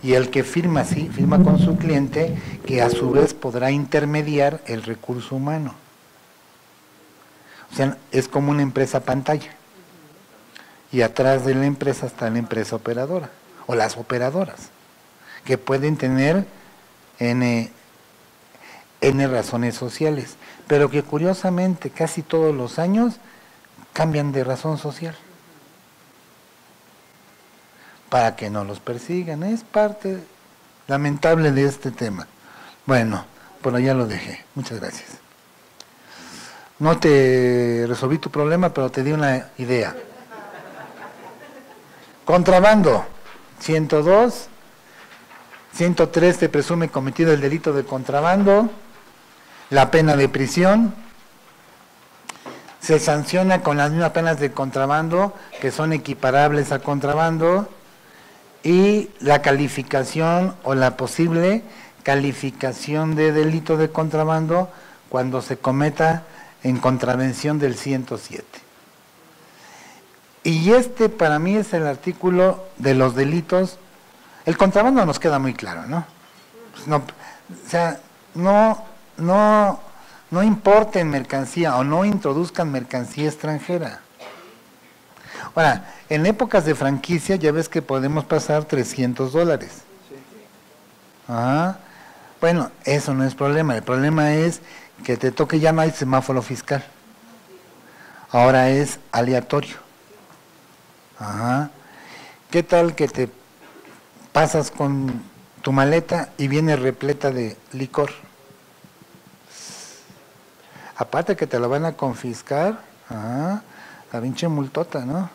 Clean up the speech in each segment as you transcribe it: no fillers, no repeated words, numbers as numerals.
y el que firma, sí, firma con su cliente, que a su vez podrá intermediar el recurso humano. O sea, es como una empresa pantalla. Y atrás de la empresa está la empresa operadora, o las operadoras, que pueden tener N razones sociales, pero que curiosamente casi todos los años cambian de razón social para que no los persigan. Es parte lamentable de este tema. Bueno, por allá lo dejé. Muchas gracias. No te resolví tu problema, pero te di una idea. Contrabando, 102, 103 te presume cometido el delito de contrabando, la pena de prisión, se sanciona con las mismas penas de contrabando, que son equiparables a contrabando, y la calificación o la posible calificación de delito de contrabando cuando se cometa en contravención del 107. Y este para mí es el artículo de los delitos. El contrabando nos queda muy claro, ¿no? Pues no, o sea, no importen mercancía o no introduzcan mercancía extranjera. Ahora, en épocas de franquicia ya ves que podemos pasar $300. Ajá. Bueno, eso no es problema. El problema es que te toque, ya no hay semáforo fiscal. Ahora es aleatorio. Ajá. ¿Qué tal que te pasas con tu maleta y viene repleta de licor? Aparte que te lo van a confiscar, la pinche multota, ¿no?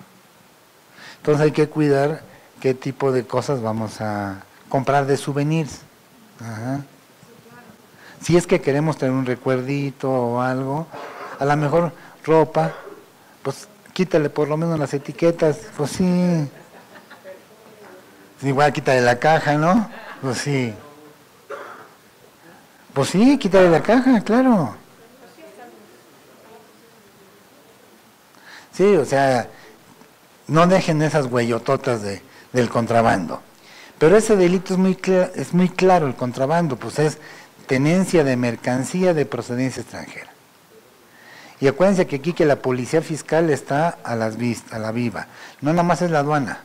Entonces hay que cuidar qué tipo de cosas vamos a comprar de souvenirs. Ajá. Si es que queremos tener un recuerdito o algo, a lo mejor ropa, pues quítale por lo menos las etiquetas, pues sí. Igual quítale la caja, ¿no? Pues sí. Pues sí, quítale la caja, claro. Sí, o sea, no dejen esas huellototas del contrabando. Pero ese delito es muy claro, el contrabando, pues es tenencia de mercancía de procedencia extranjera. Y acuérdense que aquí que la policía fiscal está a la viva. No nada más es la aduana,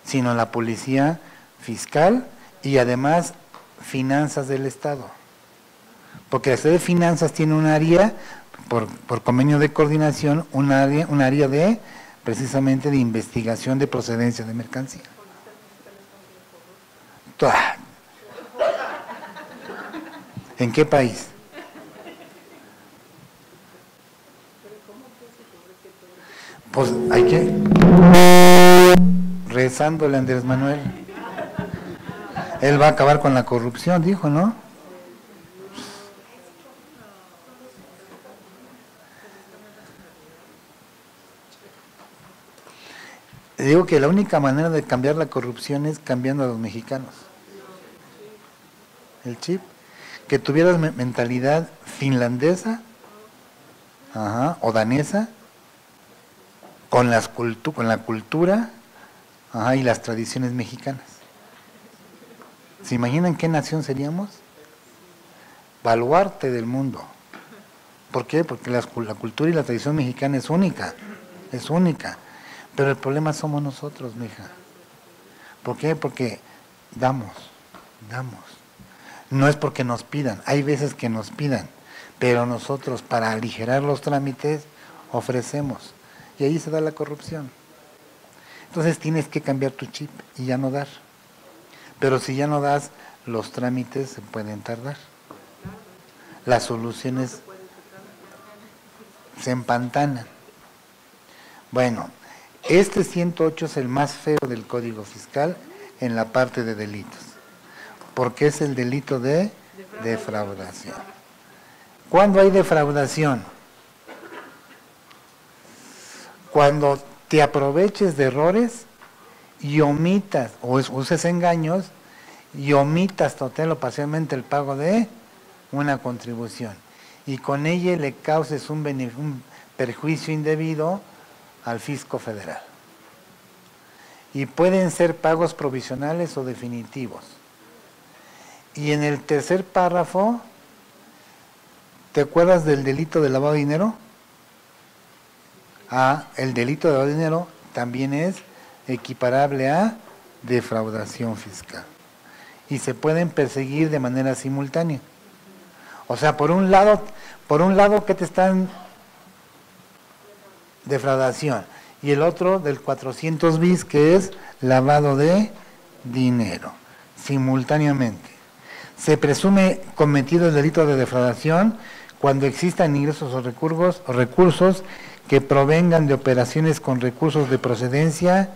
sino la policía fiscal y además finanzas del Estado. Porque la Secretaría de Finanzas tiene un área, por convenio de coordinación, un área de, precisamente, de investigación de procedencia de mercancía. ¿En qué país? Pues hay que rezándole a Andrés Manuel. Él va a acabar con la corrupción, dijo, ¿no? Digo que la única manera de cambiar la corrupción es cambiando a los mexicanos. El chip. Que tuvieras mentalidad finlandesa, o danesa, con la cultura y las tradiciones mexicanas. ¿Se imaginan qué nación seríamos? Baluarte del mundo. ¿Por qué? Porque la cultura y la tradición mexicana es única, pero el problema somos nosotros, mija. ¿Por qué? Porque damos. No es porque nos pidan, hay veces que nos pidan, pero nosotros para aligerar los trámites ofrecemos, y ahí se da la corrupción. Entonces tienes que cambiar tu chip y ya no dar. Pero si ya no das, los trámites se pueden tardar. Las soluciones se empantanan. Bueno, este 108 es el más feo del Código Fiscal en la parte de delitos, porque es el delito de defraudación. ¿Cuándo hay defraudación? Cuando te aproveches de errores y omitas, o uses engaños, y omitas total o parcialmente el pago de una contribución, y con ella le causes un perjuicio indebido al fisco federal. y pueden ser pagos provisionales o definitivos. Y en el tercer párrafo, ¿te acuerdas del delito de lavado de dinero? El delito de lavado de dinero también es equiparable a defraudación fiscal. Y se pueden perseguir de manera simultánea. O sea, por un lado, ¿qué te están? Defraudación. Y el otro del 400 bis, que es lavado de dinero, simultáneamente. Se presume cometido el delito de defraudación cuando existan ingresos o recursos que provengan de operaciones con recursos de procedencia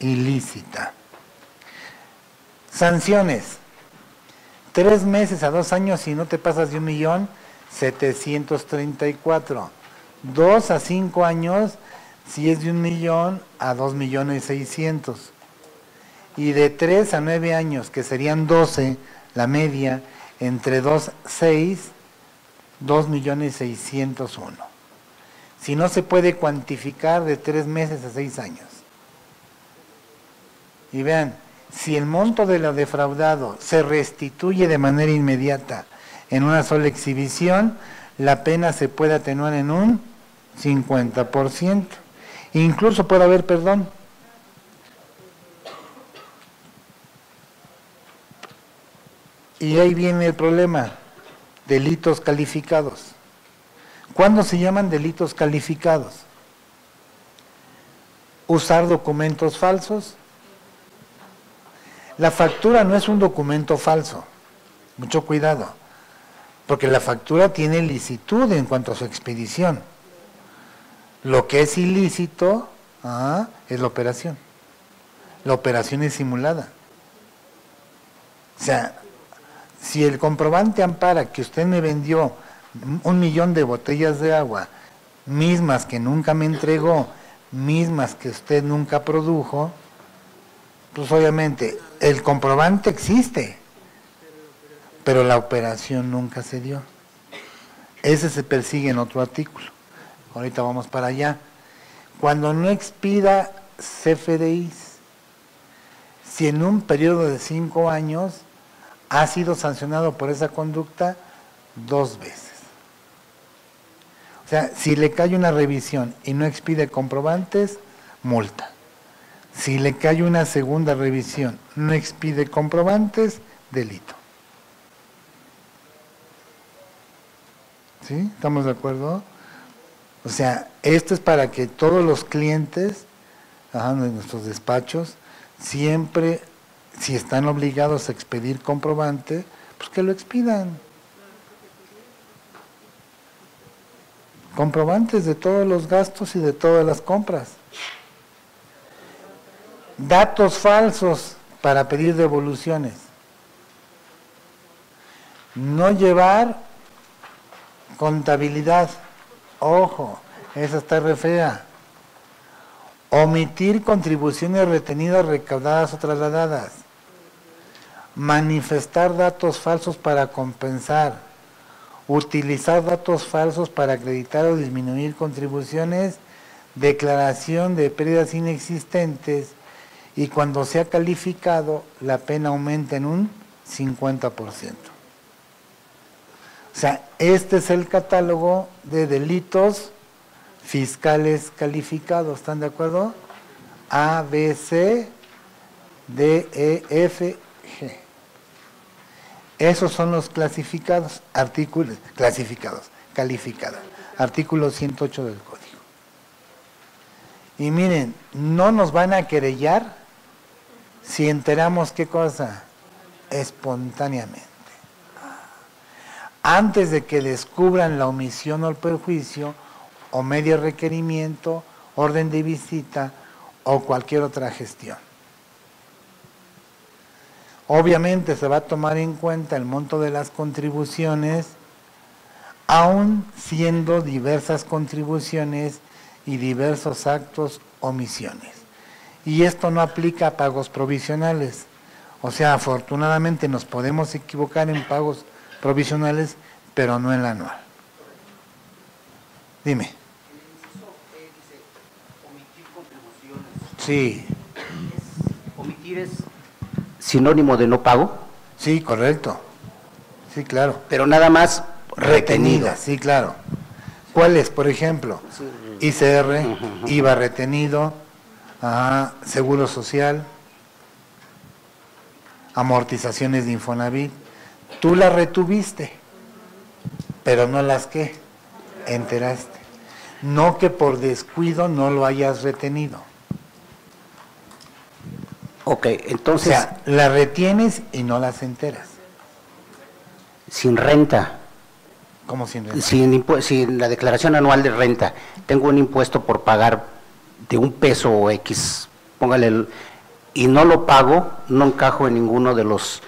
ilícita. Sanciones. 3 meses a 2 años si no te pasas de 1.734.000. 2 a 5 años si es de 1.000.000 a 2.600.000. Y de 3 a 9 años, que serían 12, la media, entre 2, 6, 2.601.000. Si no se puede cuantificar, de 3 meses a 6 años. Y vean, si el monto de lo defraudado se restituye de manera inmediata en una sola exhibición, la pena se puede atenuar en un 50%. Incluso puede haber perdón. Y ahí viene el problema, delitos calificados. ¿Cuándo se llaman delitos calificados? Usar documentos falsos. La factura no es un documento falso, mucho cuidado, porque la factura tiene licitud en cuanto a su expedición. Lo que es ilícito es la operación. La operación es simulada. O sea, si el comprobante ampara que usted me vendió 1.000.000 de botellas de agua, mismas que nunca me entregó, mismas que usted nunca produjo, pues obviamente el comprobante existe, pero la operación nunca se dio. Ese se persigue en otro artículo. Ahorita vamos para allá. Cuando no expida CFDIs, si en un periodo de 5 años ha sido sancionado por esa conducta 2 veces. O sea, si le cae una revisión y no expide comprobantes, multa. Si le cae una segunda revisión, no expide comprobantes, delito. ¿Sí? ¿Estamos de acuerdo? O sea, esto es para que todos los clientes de nuestros despachos, siempre, si están obligados a expedir comprobante, pues que lo expidan. Comprobantes de todos los gastos y de todas las compras. Datos falsos para pedir devoluciones. No llevar contabilidad. Ojo, esa está re fea. Omitir contribuciones retenidas, recaudadas o trasladadas. Manifestar datos falsos para compensar. Utilizar datos falsos para acreditar o disminuir contribuciones. Declaración de pérdidas inexistentes. Y cuando sea calificado, la pena aumenta en un 50%. O sea, este es el catálogo de delitos fiscales calificados. ¿Están de acuerdo? A, B, C, D, E, F, G. Esos son los clasificados, calificados. Artículo 108 del Código. Y miren, no nos van a querellar si enteramos qué cosa, espontáneamente. Antes de que descubran la omisión o el perjuicio, o medio requerimiento, orden de visita o cualquier otra gestión. Obviamente se va a tomar en cuenta el monto de las contribuciones, aun siendo diversas contribuciones y diversos actos, omisiones. Y esto no aplica a pagos provisionales. O sea, afortunadamente nos podemos equivocar en pagos provisionales, pero no en la anual. Dime. Dice omitir contribuciones. Sí. Emitir es sinónimo de no pago. Sí, correcto. Sí, claro. Pero nada más retenido. Retenida, sí, claro. ¿Cuáles, por ejemplo? Sí. ICR, IVA retenido, Seguro Social, amortizaciones de Infonavit. Tú las retuviste, pero no las que enteraste. No que por descuido no lo hayas retenido. Ok, entonces... O sea, las retienes y no las enteras. Sin renta. ¿Cómo sin renta? Sin la declaración anual de renta. Tengo un impuesto por pagar de $1 o X, póngale, y no lo pago, no encajo en ninguno de los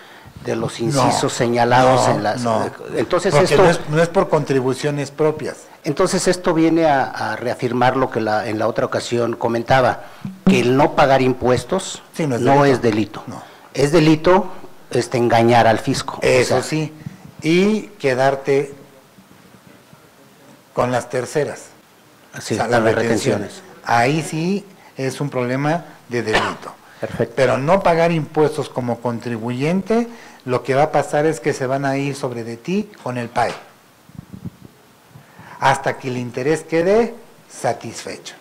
incisos señalados en las... No, entonces porque esto... no es por contribuciones propias. Entonces esto viene a reafirmar lo que en la otra ocasión comentaba, que el no pagar impuestos Sí, no es delito. No. Es delito engañar al fisco. Eso O sea, sí, y quedarte con las terceras. así, O sea, las las retenciones. Ahí sí es un problema de delito. Perfecto. Pero no pagar impuestos como contribuyente, lo que va a pasar es que se van a ir sobre de ti con el PAE, hasta que el interés quede satisfecho.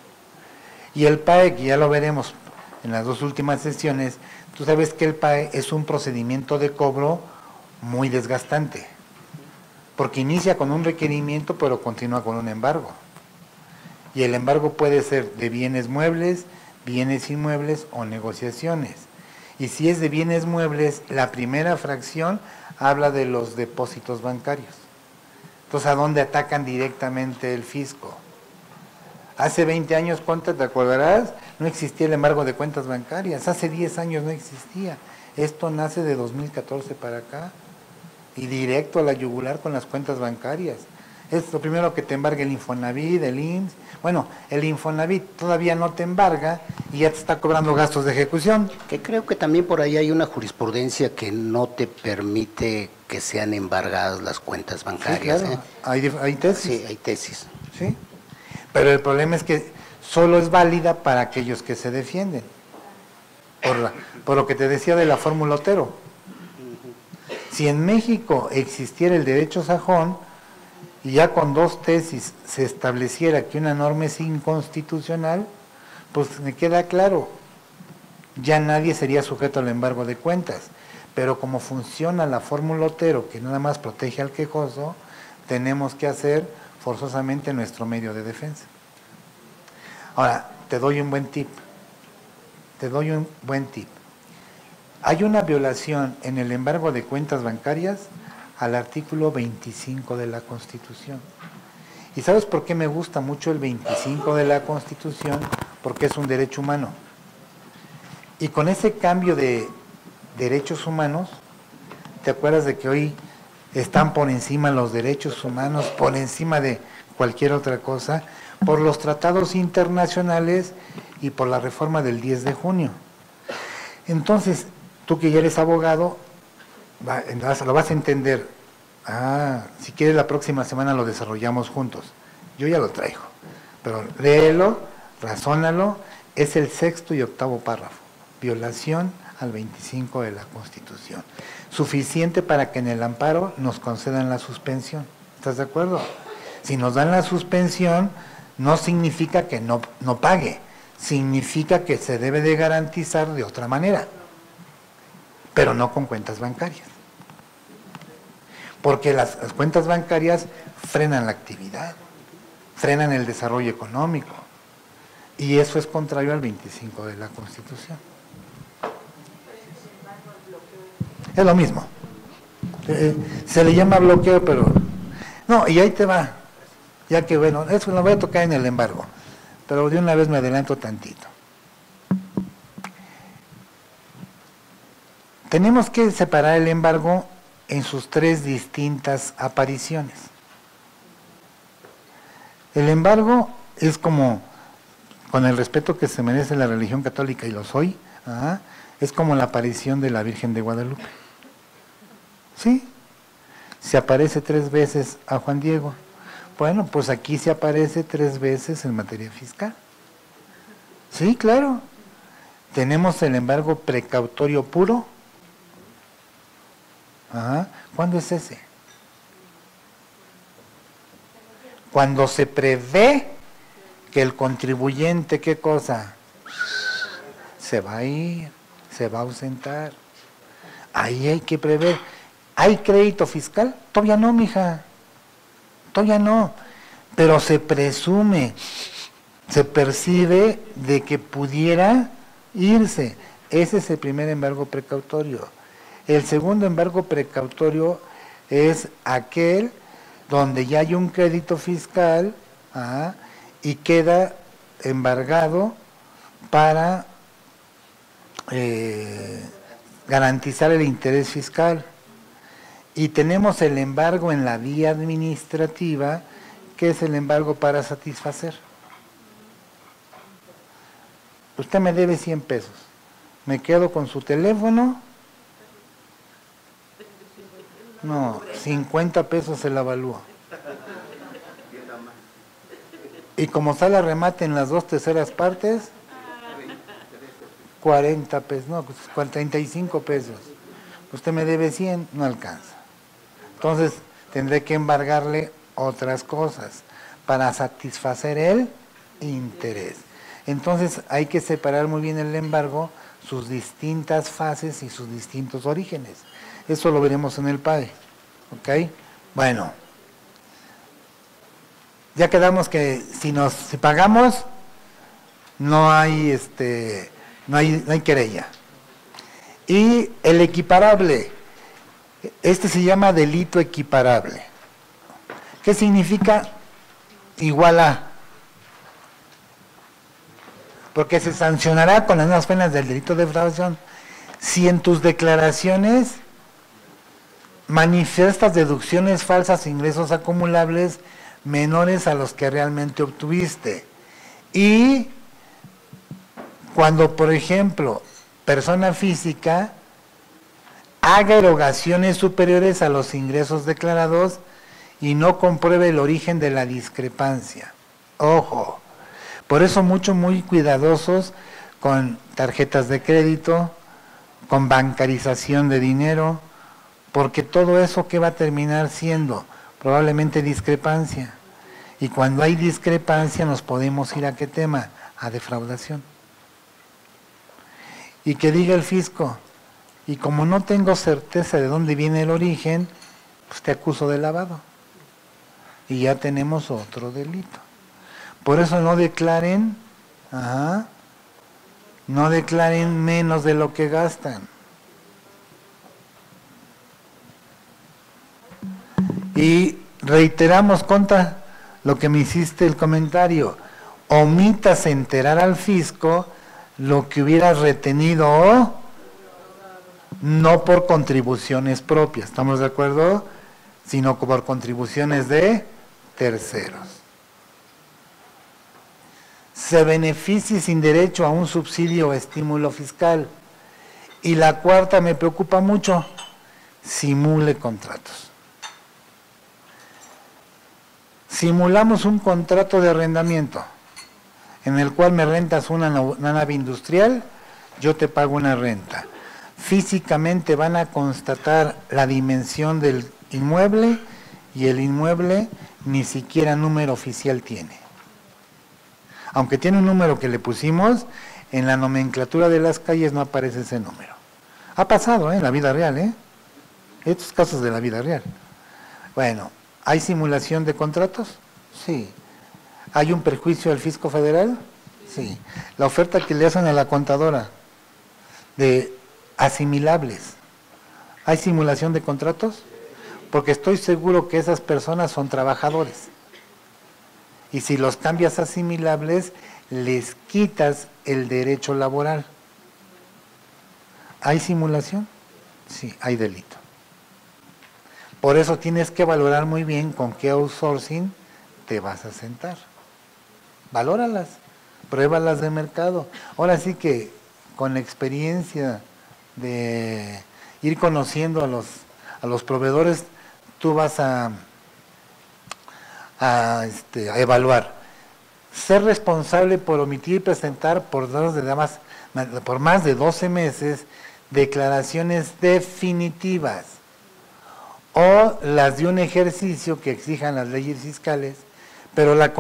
Y el PAE, que ya lo veremos en las dos últimas sesiones, tú sabes que el PAE es un procedimiento de cobro muy desgastante, porque inicia con un requerimiento pero continúa con un embargo. Y el embargo puede ser de bienes muebles, bienes inmuebles o negociaciones. Y si es de bienes muebles, la primera fracción habla de los depósitos bancarios. Entonces, ¿a dónde atacan directamente el fisco? Hace 20 años, ¿cuánto te acordarás? No existía el embargo de cuentas bancarias. Hace 10 años no existía. Esto nace de 2014 para acá. Y directo a la yugular con las cuentas bancarias. Es lo primero que te embarga el Infonavit, el IMSS. Bueno, el Infonavit todavía no te embarga y ya te está cobrando gastos de ejecución. Que creo que también por ahí hay una jurisprudencia que no te permite que sean embargadas las cuentas bancarias. Sí, claro. Hay tesis. Sí, hay tesis. Sí. Pero el problema es que solo es válida para aquellos que se defienden. Por lo que te decía de la fórmula Otero. Si en México existiera el derecho sajón y ya con dos tesis se estableciera que una norma es inconstitucional, pues me queda claro, ya nadie sería sujeto al embargo de cuentas. Pero como funciona la fórmula Otero, que nada más protege al quejoso, tenemos que hacer forzosamente nuestro medio de defensa. Ahora, te doy un buen tip. Hay una violación en el embargo de cuentas bancarias al artículo 25 de la Constitución. ¿Y sabes por qué me gusta mucho el 25 de la Constitución? Porque es un derecho humano. Y con ese cambio de derechos humanos, ¿te acuerdas de que hoy están por encima los derechos humanos, por encima de cualquier otra cosa, por los tratados internacionales y por la reforma del 10 de junio? Entonces, tú que ya eres abogado, lo vas a entender. Si quieres la próxima semana lo desarrollamos juntos. Yo ya lo traigo, pero léelo, razónalo, es el 6º y 8º párrafo. Violación al 25 de la Constitución. Suficiente para que en el amparo nos concedan la suspensión. ¿Estás de acuerdo? Si nos dan la suspensión, no significa que no pague, significa que se debe de garantizar de otra manera, pero no con cuentas bancarias. Porque las cuentas bancarias frenan la actividad, frenan el desarrollo económico, y eso es contrario al 25 de la Constitución. Es lo mismo. Se le llama bloqueo, pero... No, y ahí te va. Ya que, bueno, eso lo voy a tocar en el embargo, pero de una vez me adelanto tantito. Tenemos que separar el embargo en sus 3 distintas apariciones. El embargo es como, con el respeto que se merece la religión católica, y lo soy, es como la aparición de la Virgen de Guadalupe. ¿Sí? Se aparece 3 veces a Juan Diego. Bueno, pues aquí se aparece 3 veces en materia fiscal. Sí, claro. Tenemos el embargo precautorio puro. Ajá. ¿Cuándo es ese? Cuando se prevé que el contribuyente, ¿qué cosa? Se va a ir, se va a ausentar. Ahí hay que prever. ¿Hay crédito fiscal? Todavía no, mija. Todavía no. Pero se presume, se percibe de que pudiera irse. Ese es el primer embargo precautorio. El segundo embargo precautorio es aquel donde ya hay un crédito fiscal y queda embargado para garantizar el interés fiscal. Y tenemos el embargo en la vía administrativa, que es el embargo para satisfacer. Usted me debe 100 pesos. Me quedo con su teléfono. No, 50 pesos el avalúo. Y como sale a remate en las 2/3 partes, 40 pesos, no, pues 35 pesos. Usted me debe 100, no alcanza. Entonces, tendré que embargarle otras cosas para satisfacer el interés. Entonces, hay que separar muy bien el embargo, sus distintas fases y sus distintos orígenes. Eso lo veremos en el PAE. ¿Ok? Bueno. Ya quedamos que si pagamos, no hay querella. Y el equiparable, este se llama delito equiparable. ¿Qué significa? Igual a. Porque se sancionará con las mismas penas del delito de defraudación si en tus declaraciones manifiestas deducciones falsas, ingresos acumulables menores a los que realmente obtuviste. Y cuando, por ejemplo, persona física haga erogaciones superiores a los ingresos declarados y no compruebe el origen de la discrepancia. Ojo, por eso muy cuidadosos con tarjetas de crédito, con bancarización de dinero, porque todo eso que va a terminar siendo probablemente discrepancia. Y cuando hay discrepancia nos podemos ir a qué tema, a defraudación. Y que diga el fisco, y como no tengo certeza de dónde viene el origen, pues te acuso de lavado. Y ya tenemos otro delito. Por eso no declaren, no declaren menos de lo que gastan. Y reiteramos contra lo que me hiciste el comentario, omitas enterar al fisco lo que hubieras retenido o no por contribuciones propias, ¿estamos de acuerdo? Sino por contribuciones de terceros. Se beneficie sin derecho a un subsidio o estímulo fiscal. Y la cuarta me preocupa mucho, simule contratos. Simulamos un contrato de arrendamiento en el cual me rentas una nave industrial, yo te pago una renta. Físicamente van a constatar la dimensión del inmueble y el inmueble ni siquiera número oficial tiene. Aunque tiene un número que le pusimos, en la nomenclatura de las calles no aparece ese número. Ha pasado en la vida real, estos casos de la vida real. Bueno, ¿hay simulación de contratos? Sí. ¿Hay un perjuicio al fisco federal? Sí. La oferta que le hacen a la contadora de asimilables, ¿hay simulación de contratos? Porque estoy seguro que esas personas son trabajadores. Y si los cambias a asimilables, les quitas el derecho laboral. ¿Hay simulación? Sí, hay delito. Por eso tienes que valorar muy bien con qué outsourcing te vas a sentar. Valóralas, pruébalas de mercado. Ahora sí que con la experiencia de ir conociendo a los proveedores, tú vas a evaluar. Ser responsable por omitir y presentar por datos por más de 12 meses declaraciones definitivas o las de un ejercicio que exijan las leyes fiscales, pero la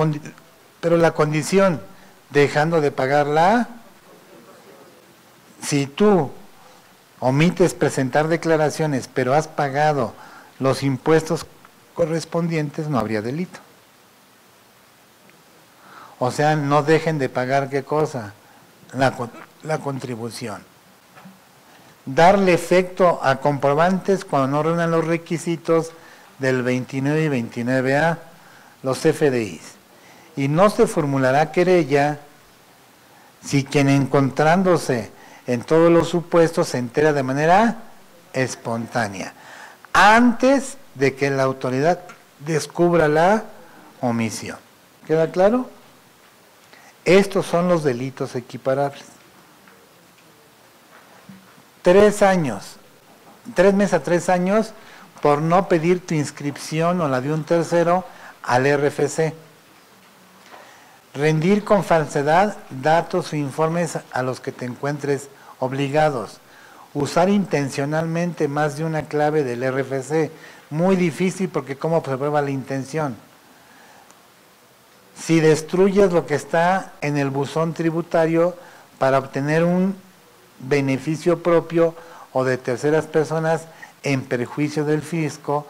condición, dejando de pagarla, si tú omites presentar declaraciones, pero has pagado los impuestos correspondientes, no habría delito. O sea, no dejen de pagar, ¿qué cosa? La contribución. Darle efecto a comprobantes cuando no reúnan los requisitos del 29 y 29A, los FDIs. Y no se formulará querella si quien encontrándose en todos los supuestos se entera de manera espontánea, antes de que la autoridad descubra la omisión. ¿Queda claro? Estos son los delitos equiparables. 3 años, 3 meses a 3 años por no pedir tu inscripción o la de un tercero al RFC. Rendir con falsedad datos o informes a los que te encuentres obligados. Usar intencionalmente más de una clave del RFC. Muy difícil porque ¿cómo se prueba la intención? Si destruyes lo que está en el buzón tributario para obtener un beneficio propio o de terceras personas en perjuicio del fisco,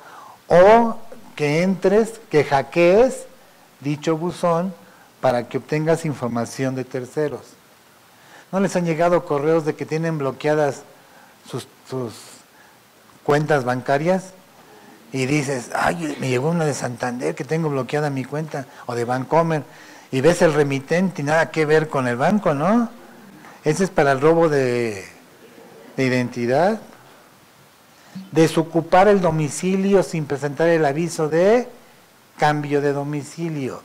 o que entres, que hackees dicho buzón para que obtengas información de terceros. ¿No les han llegado correos de que tienen bloqueadas sus cuentas bancarias? Y dices, ay, me llegó una de Santander que tengo bloqueada mi cuenta, o de Bancomer, y ves el remitente y nada que ver con el banco, ¿no? Ese es para el robo de identidad. Desocupar el domicilio sin presentar el aviso de cambio de domicilio,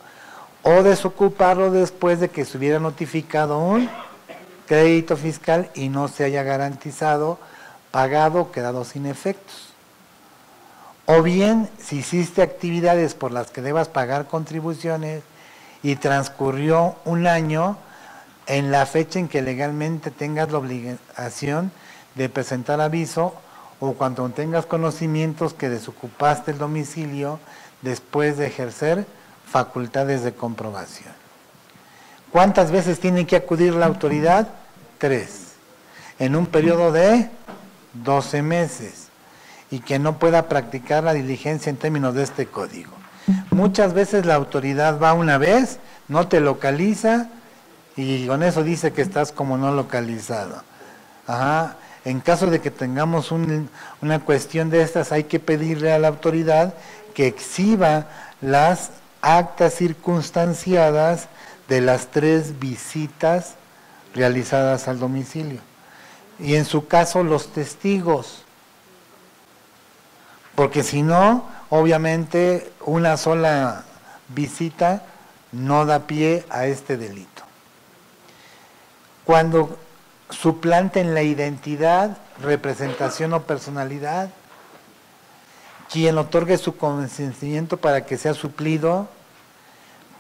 o desocuparlo después de que se hubiera notificado un crédito fiscal y no se haya garantizado, pagado o quedado sin efectos. O bien, si hiciste actividades por las que debas pagar contribuciones y transcurrió un año en la fecha en que legalmente tengas la obligación de presentar aviso, o cuando tengas conocimientos que desocupaste el domicilio después de ejercer facultades de comprobación. ¿Cuántas veces tiene que acudir la autoridad? 3. En un periodo de 12 meses. Y que no pueda practicar la diligencia en términos de este código. Muchas veces la autoridad va una vez, no te localiza y con eso dice que estás como no localizado. Ajá. En caso de que tengamos una cuestión de estas, hay que pedirle a la autoridad que exhiba las actas circunstanciadas de las 3 visitas realizadas al domicilio. Y en su caso, los testigos. Porque si no, obviamente, una sola visita no da pie a este delito. Cuando suplanten la identidad, representación o personalidad, quien otorgue su consentimiento para que sea suplido,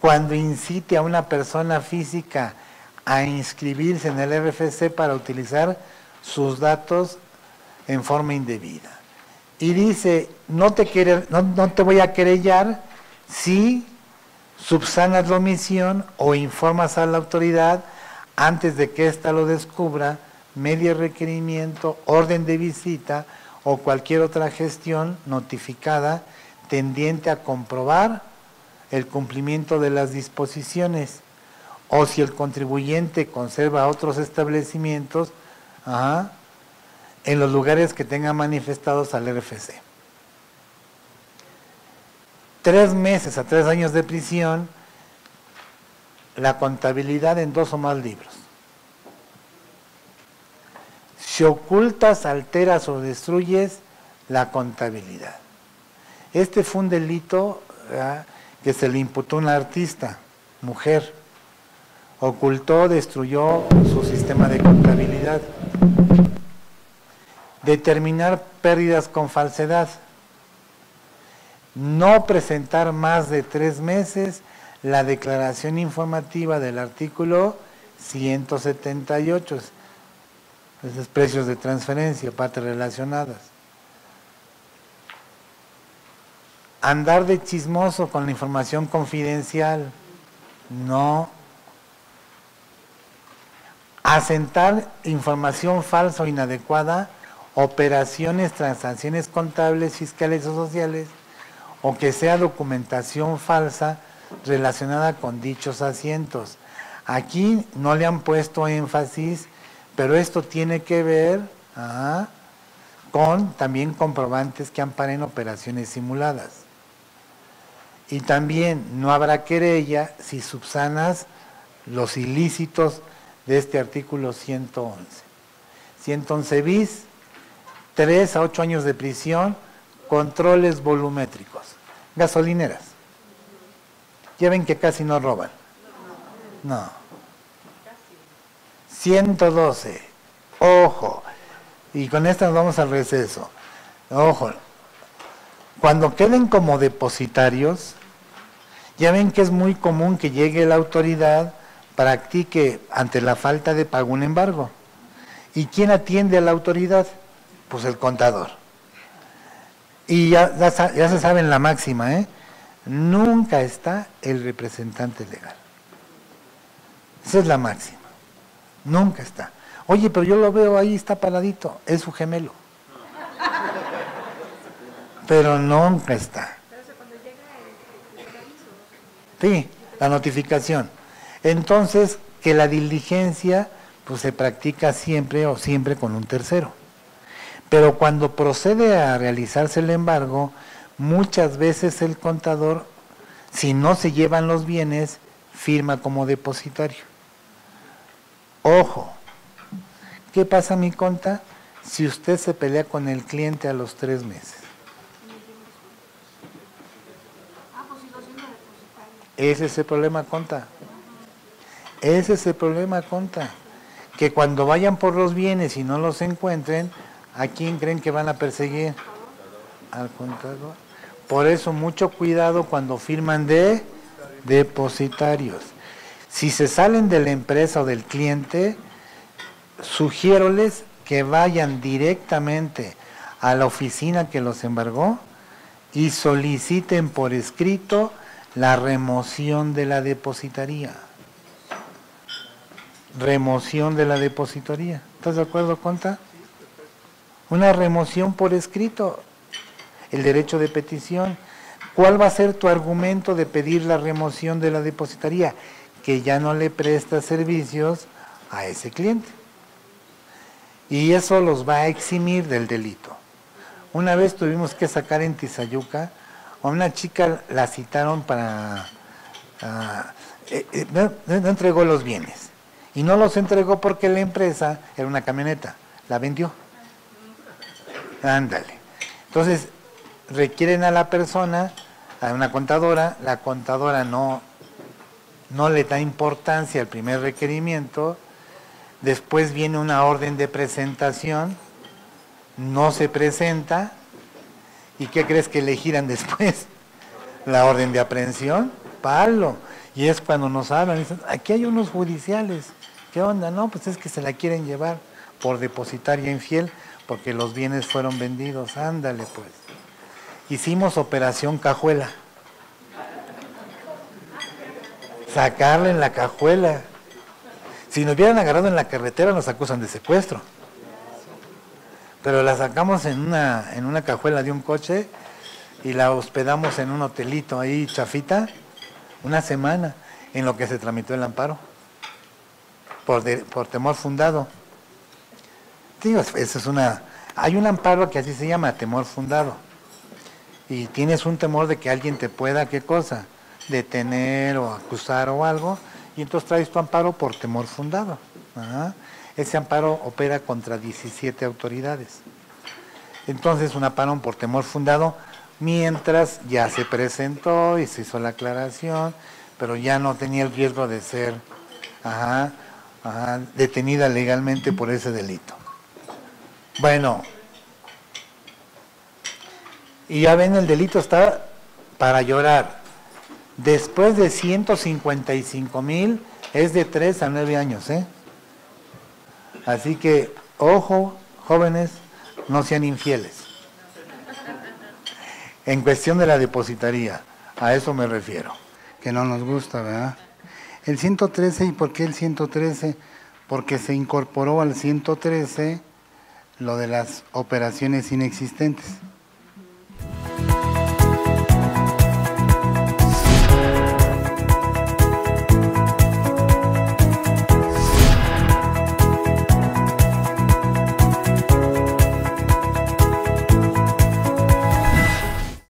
cuando incite a una persona física a inscribirse en el RFC para utilizar sus datos en forma indebida. Y dice, no te voy a querellar si subsanas la omisión o informas a la autoridad antes de que ésta lo descubra, medio requerimiento, orden de visita o cualquier otra gestión notificada tendiente a comprobar el cumplimiento de las disposiciones, o si el contribuyente conserva otros establecimientos en los lugares que tengan manifestados al RFC. 3 meses a 3 años de prisión, la contabilidad en 2 o más libros. Si ocultas, alteras o destruyes la contabilidad. Este fue un delito que se le imputó a una artista, mujer. Ocultó, destruyó su sistema de contabilidad. Determinar pérdidas con falsedad. No presentar más de 3 meses la declaración informativa del artículo 178. Esos precios de transferencia, partes relacionadas. Andar de chismoso con la información confidencial, no. Asentar información falsa o inadecuada, operaciones, transacciones contables, fiscales o sociales, o que sea documentación falsa relacionada con dichos asientos. Aquí no le han puesto énfasis, pero esto tiene que ver con también comprobantes que amparen operaciones simuladas. Y también no habrá querella si subsanas los ilícitos de este artículo 111. 111 bis, 3 a 8 años de prisión, controles volumétricos. Gasolineras. Ya ven que casi no roban. No. 112. Ojo. Y con esta nos vamos al receso. Ojo. Cuando queden como depositarios, ya ven que es muy común que llegue la autoridad, practique ante la falta de pago un embargo. ¿Y quién atiende a la autoridad? Pues el contador. Y ya se sabe en la máxima, nunca está el representante legal. Esa es la máxima. Nunca está. Oye, pero yo lo veo ahí, está paradito, es su gemelo. Pero nunca está. Sí, la notificación. Entonces, que la diligencia pues se practica siempre o siempre con un tercero. Pero cuando procede a realizarse el embargo, muchas veces el contador, si no se llevan los bienes, firma como depositario. Ojo, ¿qué pasa, mi conta? Si usted se pelea con el cliente a los 3 meses. Ese es el problema, conta. Ese es el problema, conta. Que cuando vayan por los bienes y no los encuentren, ¿a quién creen que van a perseguir? Al contador. Por eso, mucho cuidado cuando firman de depositarios. Si se salen de la empresa o del cliente, sugiéroles que vayan directamente a la oficina que los embargó y soliciten por escrito la remoción de la depositaría. Remoción de la depositaría. ¿Estás de acuerdo, conta? Una remoción por escrito. El derecho de petición. ¿Cuál va a ser tu argumento de pedir la remoción de la depositaría? Que ya no le presta servicios a ese cliente. Y eso los va a eximir del delito. Una vez tuvimos que sacar en Tizayuca, a una chica la citaron para... no entregó los bienes. Y no los entregó porque la empresa era una camioneta, la vendió. Ándale. Entonces, requieren a la persona, a una contadora, la contadora no le da importancia al primer requerimiento, después viene una orden de presentación, no se presenta, ¿y qué crees que le giran después? La orden de aprehensión, palo. Y es cuando nos hablan, dicen, aquí hay unos judiciales, ¿qué onda? No, pues es que se la quieren llevar por depositaria infiel, porque los bienes fueron vendidos, ándale pues. Hicimos operación cajuela. Sacarle en la cajuela. Si nos hubieran agarrado en la carretera nos acusan de secuestro. Pero la sacamos en una cajuela de un coche y la hospedamos en un hotelito ahí chafita, una semana, en lo que se tramitó el amparo. Por temor fundado. Digo, eso es hay un amparo que así se llama, temor fundado. Y tienes un temor de que alguien te pueda, ¿qué cosa? Detener o acusar o algo, y entonces traes tu amparo por temor fundado. Ese amparo opera contra 17 autoridades. Entonces, un amparo por temor fundado, mientras ya se presentó y se hizo la aclaración, pero ya no tenía el riesgo de ser detenida legalmente por ese delito. Bueno, y ya ven, el delito está para llorar. Después de 155,000 es de 3 a 9 años, Así que Ojo, jóvenes, no sean infieles. En cuestión de la depositaría, a eso me refiero, que no nos gusta, ¿verdad? El 113, ¿y por qué el 113? Porque se incorporó al 113 lo de las operaciones inexistentes.